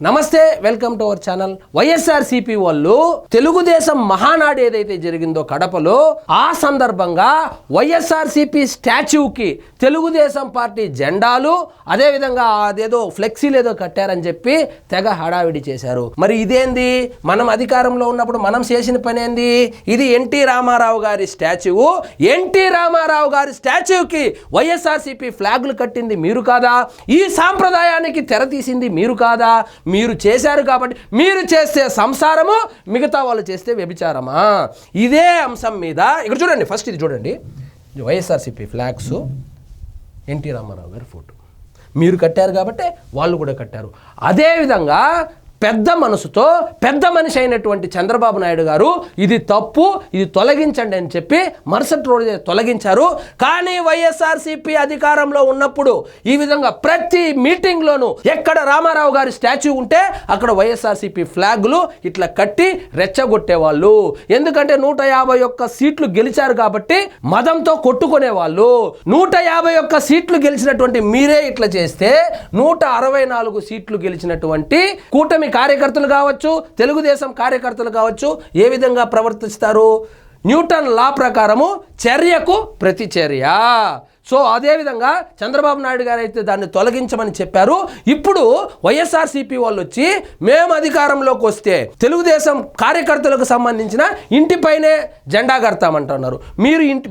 నమస్తే, welcome to our channel. YSRCP వాళ్ళు తెలుగుదేశం మహానాడు ఏదైతే జరిగిందో కడపలో, ఆ సందర్భంగా వైఎస్ఆర్సీపీ స్టాచ్యూకి తెలుగుదేశం పార్టీ జెండాలు, అదేవిధంగా అదేదో ఫ్లెక్సీలు ఏదో కట్టారని చెప్పి తెగ హడావిడి చేశారు. మరి ఇదేంది? మనం అధికారంలో ఉన్నప్పుడు మనం చేసిన పని ఏంది? ఇది ఎన్టీ రామారావు గారి స్టాచ్యూ. ఎన్టీ రామారావు గారి స్టాచ్యూకి వైఎస్ఆర్సీపీ ఫ్లాగులు కట్టింది మీరు కాదా? ఈ సాంప్రదాయానికి తెర తీసింది మీరు కాదా? మీరు చేశారు కాబట్టి మీరు చేస్తే సంసారము, మిగతా వాళ్ళు చేస్తే వ్యభిచారమా? ఇదే అంశం మీద ఇక్కడ చూడండి. ఫస్ట్ ఇది చూడండి, వైఎస్ఆర్సీపీ ఫ్లాగ్స్, ఎన్టీ రామారావు గారి ఫోటో. మీరు కట్టారు కాబట్టి వాళ్ళు కూడా కట్టారు. అదేవిధంగా పెద్ద మనసుతో పెద్ద మనిషి అయినటువంటి చంద్రబాబు నాయుడు గారు ఇది తప్పు, ఇది తొలగించండి అని చెప్పి మరుసటి రోజు తొలగించారు. కానీ వైఎస్ఆర్సీపీ అధికారంలో ఉన్నప్పుడు ఈ విధంగా ప్రతి మీటింగ్లోనూ ఎక్కడ రామారావు గారి స్టాచ్యూ ఉంటే అక్కడ వైఎస్ఆర్సీపీ ఫ్లాగులు ఇట్లా కట్టి రెచ్చగొట్టేవాళ్ళు. ఎందుకంటే 151 సీట్లు గెలిచారు కాబట్టి మదంతో కొట్టుకునేవాళ్ళు. 151 సీట్లు గెలిచినటువంటి మీరే ఇట్లా చేస్తే 164 సీట్లు గెలిచినటువంటి కూటమి కార్యకర్తలు కావచ్చు, తెలుగుదేశం కార్యకర్తలు కావచ్చు, ఏ విధంగా ప్రవర్తిస్తారు? న్యూటన్ లా ప్రకారము చర్యకు ప్రతిచర్య. సో అదేవిధంగా చంద్రబాబు నాయుడు గారు అయితే దాన్ని తొలగించమని చెప్పారు. ఇప్పుడు వైఎస్ఆర్సీపీ వాళ్ళు వచ్చి మేము అధికారంలోకి వస్తే తెలుగుదేశం కార్యకర్తలకు సంబంధించిన ఇంటిపైనే జెండా కడతామంటున్నారు.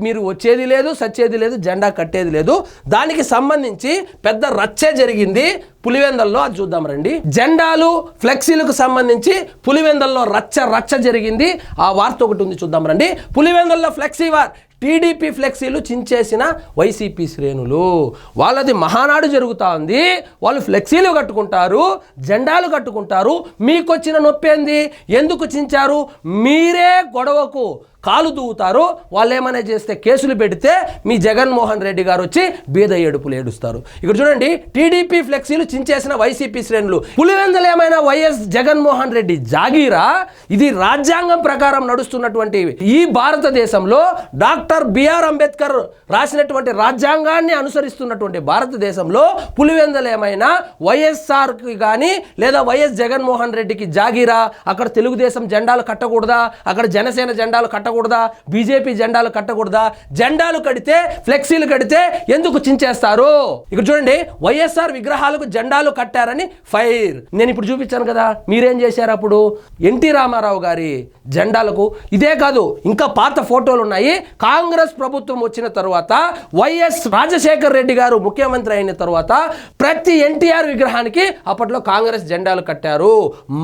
మీరు వచ్చేది లేదు, సచ్చేది లేదు, జెండా కట్టేది లేదు. దానికి సంబంధించి పెద్ద రచ్చే జరిగింది పులివెందల్లో. అది చూద్దాం రండి. జెండాలు ఫ్లెక్సీలకు సంబంధించి పులివెందల్లో రచ్చ జరిగింది. ఆ వార్త ఒకటి ఉంది, చూద్దాం రండి. పులివెందల్లో ఫ్లెక్సీ వార్. టీడీపీ ఫ్లెక్సీలు చించేసిన వైసీపీ శ్రేణులు. వాళ్ళది మహానాడు జరుగుతూ ఉంది, వాళ్ళు ఫ్లెక్సీలు కట్టుకుంటారు, జెండాలు కట్టుకుంటారు. మీకు వచ్చిన నొప్పి ఏంది? ఎందుకు చించారు? మీరే గొడవకు కాలు దూవుతారు. వాళ్ళు ఏమైనా చేస్తే కేసులు పెడితే మీ జగన్మోహన్ రెడ్డి గారు వచ్చి బీద ఏడుపులు ఏడుస్తారు. ఇక్కడ చూడండి, టీడీపీ ఫ్లెక్సీలు చించేసిన వైసీపీ శ్రేణులు. పులివెందులు ఏమైనా వైఎస్ జగన్మోహన్ రెడ్డి జాగీరా? ఇది రాజ్యాంగం ప్రకారం నడుస్తున్నటువంటి ఈ భారతదేశంలో డాక్టర్ బిఆర్ అంబేద్కర్ రాసినటువంటి రాజ్యాంగాన్ని అనుసరిస్తున్నటువంటి భారతదేశంలో పులివెందులు ఏమైనా వైఎస్ఆర్కి కానీ లేదా వైఎస్ జగన్మోహన్ రెడ్డికి జాగీరా? అక్కడ తెలుగుదేశం జెండాలు కట్టకూడదా? అక్కడ జనసేన జెండాలు కట్టకూడదా? బీజేపీ జెండాలు కట్టకూడదా? జెండాలు కడితే, ఫ్లెక్సీలు కడితే ఎందుకు చించేస్తారు? ఇక్కడ చూడండి, వైఎస్ఆర్ విగ్రహాలకు జెండాలు కట్టారని ఫైర్. నేను ఇప్పుడు చూపించాను కదా, మీరేం చేశారు అప్పుడు? ఎన్టీ రామారావు గారి జెండాలకు. ఇదే కాదు, ఇంకా పాత ఫోటోలు ఉన్నాయి. కాంగ్రెస్ ప్రభుత్వం వచ్చిన తర్వాత, వైఎస్ రాజశేఖర్ రెడ్డి గారు ముఖ్యమంత్రి అయిన తర్వాత ప్రతి ఎన్టీఆర్ విగ్రహానికి అప్పట్లో కాంగ్రెస్ జెండాలు కట్టారు.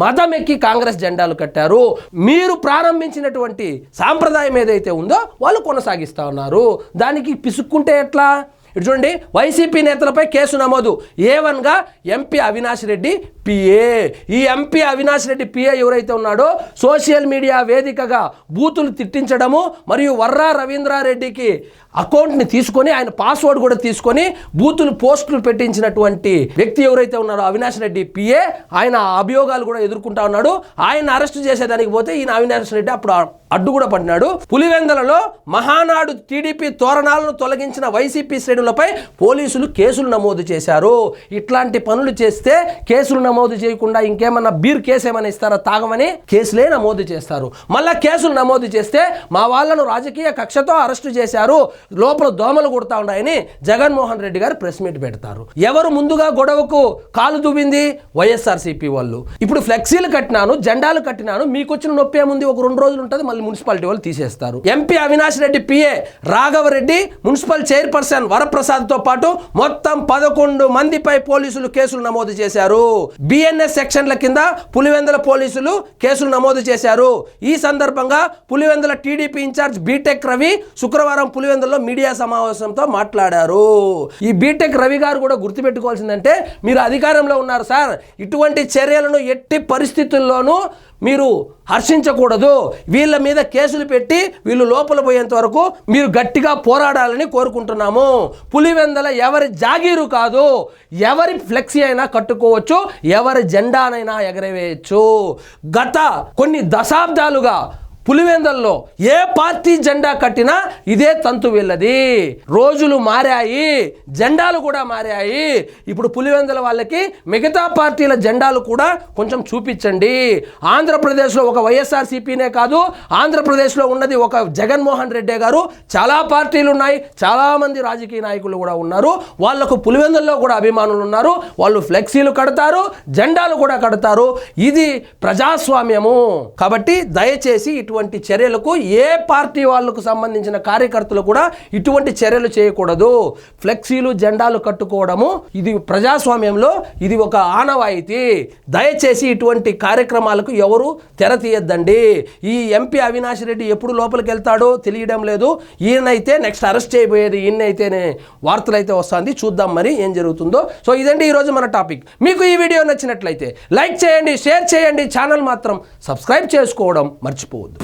మదమెక్కి కాంగ్రెస్ జెండాలు కట్టారు. మీరు ప్రారంభించినటువంటి సాంప్రదాయం ఏదైతే ఉందో వాళ్ళు కొనసాగిస్తూ ఉన్నారు. దానికి పిసుక్కుంటే ఎట్లా? ఇటు చూడండి, వైసీపీ నేతలపై కేసు నమోదు. A1గా ఎంపీ అవినాష్ రెడ్డి పిఏ. ఈ ఎంపీ అవినాష్ రెడ్డి పిఏ ఎవరైతే ఉన్నాడో సోషల్ మీడియా వేదికగా బూతులు తిట్టించడము, మరియు వర్రా రవీంద్రారెడ్డికి అకౌంట్ని తీసుకొని ఆయన పాస్వర్డ్ కూడా తీసుకొని బూతులు పోస్టులు పెట్టించినటువంటి వ్యక్తి ఎవరైతే ఉన్నారో అవినాష్ రెడ్డి పిఏ, ఆయన అభియోగాలు కూడా ఎదుర్కొంటా ఉన్నాడు. ఆయన అరెస్ట్ చేసేదానికి పోతే ఈయన అవినాష్ రెడ్డి అప్పుడు అడ్డు కూడా పడినాడు. పులివెందులలో మహానాడు టీడీపీ తోరణాలను తొలగించిన వైసీపీ శ్రేణులపై పోలీసులు కేసులు నమోదు చేశారు. ఇట్లాంటి పనులు చేస్తే కేసులు నమోదు చేయకుండా ఇంకేమన్నా బీర్ కేసు ఏమైనా ఇస్తారా? తాగమని కేసులే నమోదు చేస్తారు. మళ్ళా కేసులు నమోదు చేస్తే మా వాళ్ళను రాజకీయ కక్షతో అరెస్టు చేశారు, లోపల దోమలు కొడతా ఉన్నాయని జగన్మోహన్ రెడ్డి గారు ప్రెస్ మీట్ పెడతారు. ఎవరు ముందుగా గొడవకు కాలు దువ్వింది? వైఎస్ఆర్సీపీ వాళ్ళు. ఇప్పుడు ఫ్లెక్సీలు కట్టినాను, జెండాలు కట్టినాను, మీకు వచ్చిన నొప్పి ఏముంది? ఒక 2 రోజులు ఉంటుంది, మళ్ళీ మున్సిపాలిటీ వాళ్ళు తీసేస్తారు. MP Avinash Reddy PA Raghava Reddy, municipal chairperson వరప్రసాద్తో పాటు మొత్తం 11 మందిపై పోలీసులు కేసులు నమోదు చేశారు. బిఎన్ఎస్ సెక్షన్ల కింద పులివెందుల పోలీసులు కేసులు నమోదు చేశారు. ఈ సందర్భంగా Pulivendula TDP incharge BTech Ravi శుక్రవారం పులివెందుల మీడియా సమావేశంతో మాట్లాడారు. ఈ బీటెక్ రవి గారు కూడా గుర్తుపెట్టుకోవాల్సిందంటే, మీరు అధికారంలో ఉన్నారు సార్, ఇటువంటి చర్యలను ఎట్టి పరిస్థితుల్లోనూ మీరు హర్షించకూడదు. వీళ్ళ మీద కేసులు పెట్టి వీళ్ళు లోపల పోయేంత వరకు మీరు గట్టిగా పోరాడాలని కోరుకుంటున్నాము. పులివెందుల ఎవరి జాగీరు కాదు, ఎవరి ఫ్లెక్సీ అయినా కట్టుకోవచ్చు, ఎవరి జెండానైనా ఎగరవేయచ్చు. గత కొన్ని దశాబ్దాలుగా పులివెందల్లో ఏ పార్టీ జెండా కట్టినా ఇదే తంతు వీళ్ళది. రోజులు మారాయి, జెండాలు కూడా మారాయి. ఇప్పుడు పులివెందల వాళ్ళకి మిగతా పార్టీల జెండాలు కూడా కొంచెం చూపించండి. ఆంధ్రప్రదేశ్లో ఒక వైఎస్ఆర్సీపీనే కాదు, ఆంధ్రప్రదేశ్లో ఉన్నది ఒక జగన్మోహన్ రెడ్డి గారు. చాలా పార్టీలు ఉన్నాయి, చాలామంది రాజకీయ నాయకులు కూడా ఉన్నారు. వాళ్లకు పులివెందుల్లో కూడా అభిమానులు ఉన్నారు. వాళ్ళు ఫ్లెక్సీలు కడతారు, జెండాలు కూడా కడతారు. ఇది ప్రజాస్వామ్యము. కాబట్టి దయచేసి ఇటువంటి చర్యలకు ఏ పార్టీ వాళ్ళకు సంబంధించిన కార్యకర్తలు కూడా ఇటువంటి చర్యలు చేయకూడదు. ఫ్లెక్సీలు జెండాలు కట్టుకోవడము ఇది ప్రజాస్వామ్యంలో ఇది ఒక ఆనవాయితీ. దయచేసి ఇటువంటి కార్యక్రమాలకు ఎవరు తెర తీయద్దండి. ఈ ఎంపీ అవినాష్ రెడ్డి ఎప్పుడు లోపలికి వెళ్తాడో తెలియడం లేదు. ఈయనైతే నెక్స్ట్ అరెస్ట్ చేయబోయేది ఈయనైతేనే వార్తలు అయితే వస్తుంది. చూద్దాం మరి ఏం జరుగుతుందో. సో ఇదండి ఈరోజు మన టాపిక్. మీకు ఈ వీడియో నచ్చినట్లయితే లైక్ చేయండి, షేర్ చేయండి. ఛానల్ మాత్రం సబ్స్క్రైబ్ చేసుకోవడం మర్చిపోవద్దు.